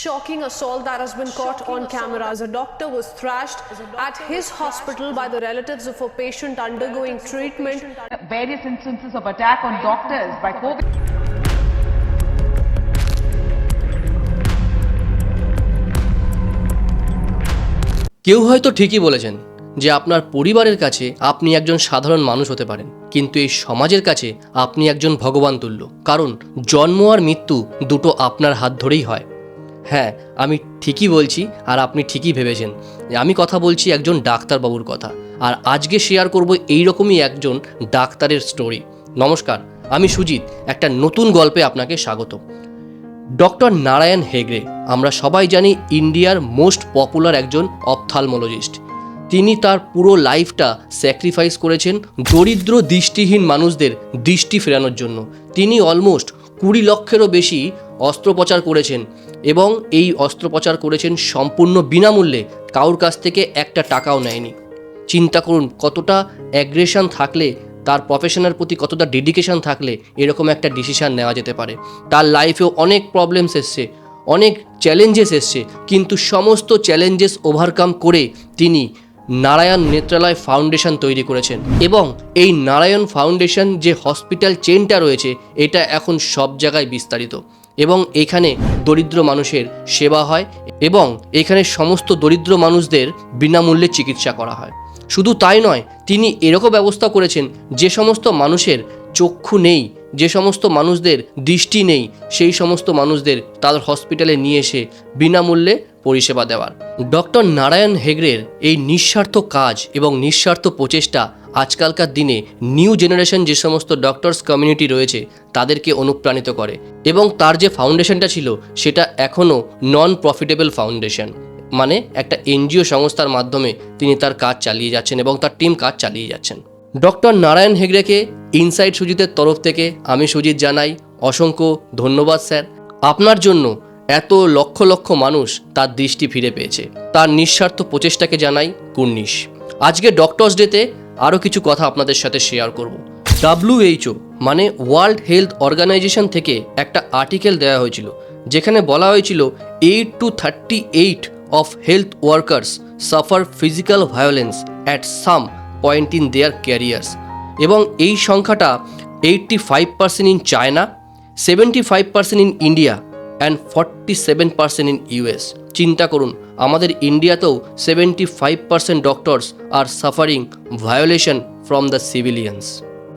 Shocking assault that has been caught on camera as a doctor was thrashed at his hospital by the relatives of a patient undergoing treatment. Various instances of attack on doctors by COVID. কেউ হয়তো ঠিকই বলেছেন যে আপনার পরিবারের কাছে আপনি একজন সাধারণ মানুষ হতে পারেন, কিন্তু এই সমাজের কাছে আপনি একজন ভগবান তুল্য। কারণ জন্ম আর মৃত্যু দুটো আপনার হাত ধরেই হয়। হ্যাঁ, আমি ঠিকই বলছি আর আপনি ঠিকই ভেবেছেন। আমি কথা বলছি একজন ডাক্তারবাবুর কথা, আর আজকে শেয়ার করব এইরকমই একজন ডাক্তারের স্টোরি। নমস্কার, আমি সুজিত। একটা নতুন গল্পে আপনাকে স্বাগত। ডক্টর নারায়ণ হেগড়ে, আমরা সবাই জানি ইন্ডিয়ার মোস্ট পপুলার একজন অপথ্যালমোলজিস্ট। তিনি তার পুরো লাইফটা স্যাক্রিফাইস করেছেন দরিদ্র দৃষ্টিহীন মানুষদের দৃষ্টি ফেরানোর জন্য। তিনি অলমোস্ট 20 লক্ষেরও বেশি অস্ত্রোপচার করেছেন, এবং এই অস্ত্রোপচার করেছেন সম্পূর্ণ বিনামূল্যে, কারোর কাছ থেকে একটা টাকাও নেয়নি। চিন্তা করুন কতটা অ্যাগ্রেশন থাকলে, তার প্রফেশনের প্রতি কতটা ডেডিকেশন থাকলে এরকম একটা ডিসিশান নেওয়া যেতে পারে। তার লাইফেও অনেক প্রবলেমস এসছে, অনেক চ্যালেঞ্জেস এসছে, কিন্তু সমস্ত চ্যালেঞ্জেস ওভারকাম করে তিনি নারায়ণ নেত্রালয় ফাউন্ডেশন তৈরি করেছেন। এবং এই নারায়ণ ফাউন্ডেশন যে হসপিটাল চেনটা রয়েছে, এটা এখন সব জায়গায় বিস্তারিত, এবং এখানে দরিদ্র মানুষের সেবা হয়, এবং এখানে সমস্ত দরিদ্র মানুষদের বিনামূল্যে চিকিৎসা করা হয়। শুধু তাই নয়, তিনি এরকম ব্যবস্থা করেছেন যে সমস্ত মানুষের চক্ষু নেই, যে সমস্ত মানুষদের দৃষ্টি নেই, সেই সমস্ত মানুষদের তাদের হসপিটালে নিয়ে এসে বিনামূল্যে পরিষেবা দেওয়ার। ডক্টর নারায়ণ হেগড়ের এই নিঃস্বার্থ কাজ এবং নিঃস্বার্থ প্রচেষ্টা আজকালকার দিনে নিউ জেনারেশন যে সমস্ত ডক্টরস কমিউনিটি রয়েছে তাদেরকে অনুপ্রাণিত করে। এবং তার যে ফাউন্ডেশনটা ছিল সেটা এখনও নন প্রফিটেবল ফাউন্ডেশন, মানে একটা এনজিও সংস্থার মাধ্যমে তিনি তার কাজ চালিয়ে যাচ্ছেন এবং তার টিম কাজ চালিয়ে যাচ্ছেন। ডক্টর নারায়ণ হেগড়েকে ইনসাইড সুজিতের তরফ থেকে আমি সুজিত জানাই অসংখ্য ধন্যবাদ স্যার। আপনার জন্য এত লক্ষ লক্ষ মানুষ তার দৃষ্টি ফিরে পেয়েছে, তার নিঃস্বার্থ প্রচেষ্টাকে জানাই কুর্নিশ। আজকে ডক্টরস ডেতে আরও কিছু কথা আপনাদের সাথে শেয়ার করব। WHO মানে ওয়ার্ল্ড হেলথ অর্গানাইজেশন থেকে একটা আর্টিকেল দেওয়া হয়েছিল, যেখানে বলা হয়েছিল 8 to 38 of health workers suffer physical violence at some point in their careers, এবং এই সংখ্যাটা 85% in China, 75% in India and 47% in US। চিন্তা করুন, আমাদের ইন্ডিয়াতেও 75% doctors are suffering violation from the civilians.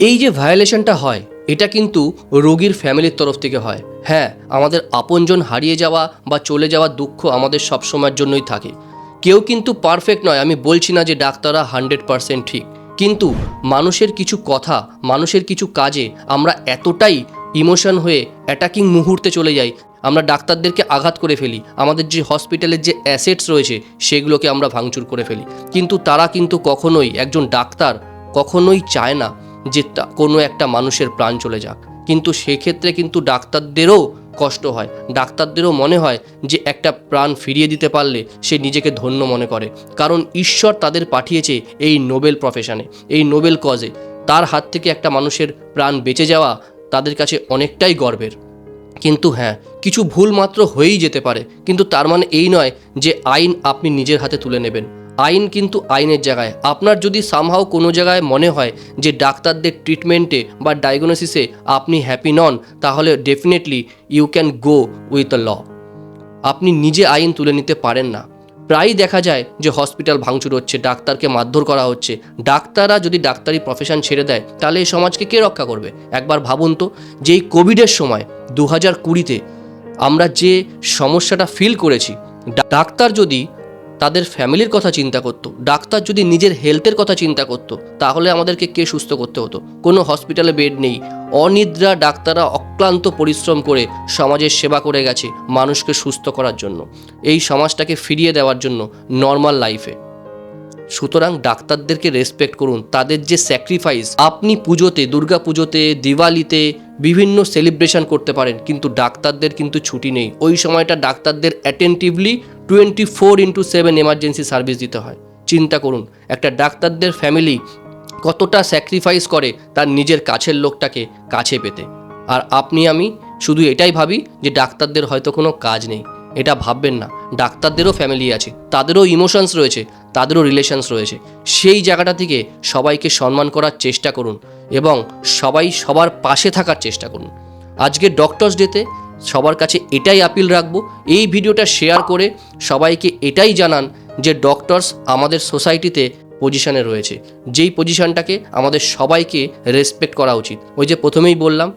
এই যে ভায়োলেশনটা হয়, এটা কিন্তু রোগীর ফ্যামিলির তরফ থেকে হয়। হ্যাঁ, আমাদের আপনজন হারিয়ে যাওয়া বা চলে যাওয়ার দুঃখ আমাদের সবসময়ের জন্যই থাকে। কেউ কিন্তু পারফেক্ট নয়, আমি বলছি না যে ডাক্তাররা 100% ঠিক, কিন্তু মানুষের কিছু কথা, মানুষের কিছু কাজে আমরা এতটাই ইমোশন হয়ে অ্যাটাকিং মুহূর্তে চলে যাই, আমরা ডাক্তারদেরকে আঘাত করে ফেলি, আমাদের যে হসপিটালের যে অ্যাসেটস রয়েছে সেগুলোকে আমরা ভাঙচুর করে ফেলি। কিন্তু তারা কিন্তু কখনোই, একজন ডাক্তার কখনোই চায় না যে কোনো একটা মানুষের প্রাণ চলে যাক। কিন্তু সেক্ষেত্রে কিন্তু ডাক্তারদেরও কষ্ট হয়, ডাক্তারদেরও মনে হয় যে একটা প্রাণ ফিরিয়ে দিতে পারলে সে নিজেকে ধন্য মনে করে, কারণ ঈশ্বর তাদের পাঠিয়েছে এই নোবেল প্রফেশনে, এই নোবেল কজে। তার হাত থেকে একটা মানুষের প্রাণ বেঁচে যাওয়া তাদের কাছে অনেকটাই গর্বের। কিন্তু হ্যাঁ, কিছু ভুল মাত্র হয়েই যেতে পারে, কিন্তু তার মানে এই নয় যে আইন আপনি নিজের হাতে তুলে নেবেন। আইন কিন্তু আইনের জায়গায়। আপনার যদি সামহাও কোনো জায়গায় মনে হয় যে ডাক্তারদের ট্রিটমেন্টে বা ডায়াগনোসিসে আপনি হ্যাপি নন, তাহলে definitely you can go with the law. আপনি নিজে আইন তুলে নিতে পারেন না। প্রায়ই দেখা যায় যে হসপিটাল ভাঙচুর হচ্ছে, ডাক্তারকে মারধর করা হচ্ছে। ডাক্তাররা যদি ডাক্তারি প্রফেশন ছেড়ে দেয় তাহলে এই সমাজকে কে রক্ষা করবে? একবার ভাবুন তো, যে এই কোভিডের সময় 2020-তে আমরা যে সমস্যাটা ফিল করেছি, ডাক্তার যদি তাদের ফ্যামিলির কথা চিন্তা করতো, ডাক্তার যদি নিজের হেলথের কথা চিন্তা করতো, তাহলে আমাদেরকে কে সুস্থ করতে হতো? কোনো হসপিটালে বেড নেই, অনিদ্রা ডাক্তাররা অক্লান্ত পরিশ্রম করে সমাজের সেবা করে গেছে মানুষকে সুস্থ করার জন্য, এই সমাজটাকে ফিরিয়ে দেওয়ার জন্য নর্মাল লাইফে। সুতরাং ডাক্তারদেরকে রেসপেক্ট করুন, তাদের যে স্যাক্রিফাইস। আপনি পুজোতে, দুর্গা পুজোতে, দিওয়ালিতে বিভিন্ন সেলিব্রেশন করতে পারেন, কিন্তু ডাক্তারদের কিন্তু ছুটি নেই। ওই সময়টা ডাক্তারদের অ্যাটেন্টিভলি 24/7 এমার্জেন্সি সার্ভিস দিতে হয়। চিন্তা করুন, একটা ডাক্তারদের ফ্যামিলি কতটা স্যাক্রিফাইস করে তার নিজের কাছের লোকটাকে কাছে পেতে। আর আপনি আমি শুধু এটাই ভাবি যে ডাক্তারদের হয়তো কোনো কাজ নেই। এটা ভাববেন না। ডাক্তারদেরও ফ্যামিলি আছে, তাদেরও ইমোশনস রয়েছে, তাদেরও রিলেশনস রয়েছে। সেই জায়গাটা থেকে সবাইকে সম্মান করার চেষ্টা করুন এবং সবাই সবার পাশে থাকার চেষ্টা করুন। আজকে ডক্টরস ডেতে সবার কাছে এটাই আপিল রাখবো, এই ভিডিওটা শেয়ার করে সবাইকে এটাই জানান যে ডক্টরস আমাদের সোসাইটিতে পজিশনে রয়েছে, যেই পজিশনটাকে আমাদের সবাইকে রেসপেক্ট করা উচিত। ওই যে প্রথমেই বললাম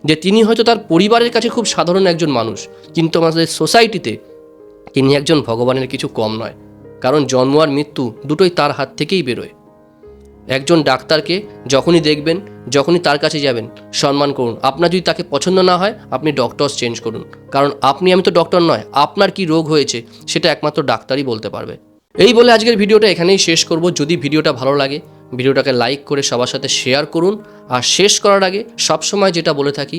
যে তিনি হয়তো তার পরিবারের কাছে খুব সাধারণ একজন মানুষ, কিন্তু আমাদের সোসাইটিতে তিনি একজন ভগবানের কিছু কম নয়, কারণ জন্ম আর মৃত্যু দুটোই তার হাত থেকেই বেরোয়। একজন ডাক্তারকে যখনই দেখবেন, যখনই তার কাছে যাবেন, সম্মান করুন। আপনার যদি তাকে পছন্দ না হয়, আপনি ডক্টরস চেঞ্জ করুন, কারণ আমি তো ডক্টর নয়। আপনার কি রোগ হয়েছে সেটা একমাত্র ডাক্তারই বলতে পারবে। এই বলে আজকের ভিডিওটা এখানেই শেষ করব। যদি ভিডিওটা ভালো লাগে, ভিডিওটাকে লাইক করে সবার সাথে শেয়ার করুন। আর শেষ করার আগে সবসময় যেটা বলে থাকি,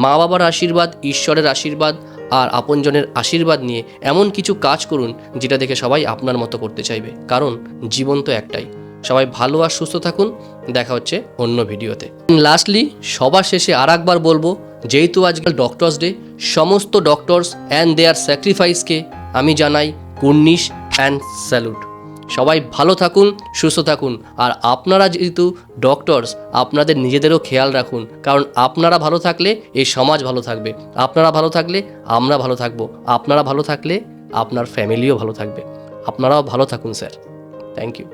মা বাবার আশীর্বাদ, ঈশ্বরের আশীর্বাদ আর আপনজনের আশীর্বাদ নিয়ে এমন কিছু কাজ করুন যেটা দেখে সবাই আপনার মতো করতে চাইবে, কারণ জীবন তো একটাই। সবাই ভালো আর সুস্থ থাকুন, দেখা হচ্ছে অন্য ভিডিওতে। লাস্টলি সবার শেষে আর একবার বলবো, যেহেতু আজকাল ডক্টরস ডে, সমস্ত ডক্টরস অ্যান্ড দেয়ার স্যাক্রিফাইসকে আমি জানাই কুর্নিশ অ্যান্ড স্যালুট। সবাই ভালো থাকুন, সুস্থ থাকুন। আর আপনারা যেহেতু ডক্টরস, আপনাদের নিজেদেরও খেয়াল রাখুন, কারণ আপনারা ভালো থাকলে এই সমাজ ভালো থাকবে, আপনারা ভালো থাকলে আমরা ভালো থাকবো, আপনারা ভালো থাকলে আপনার ফ্যামিলিও ভালো থাকবে। আপনারাও ভালো থাকুন স্যার। Thank you.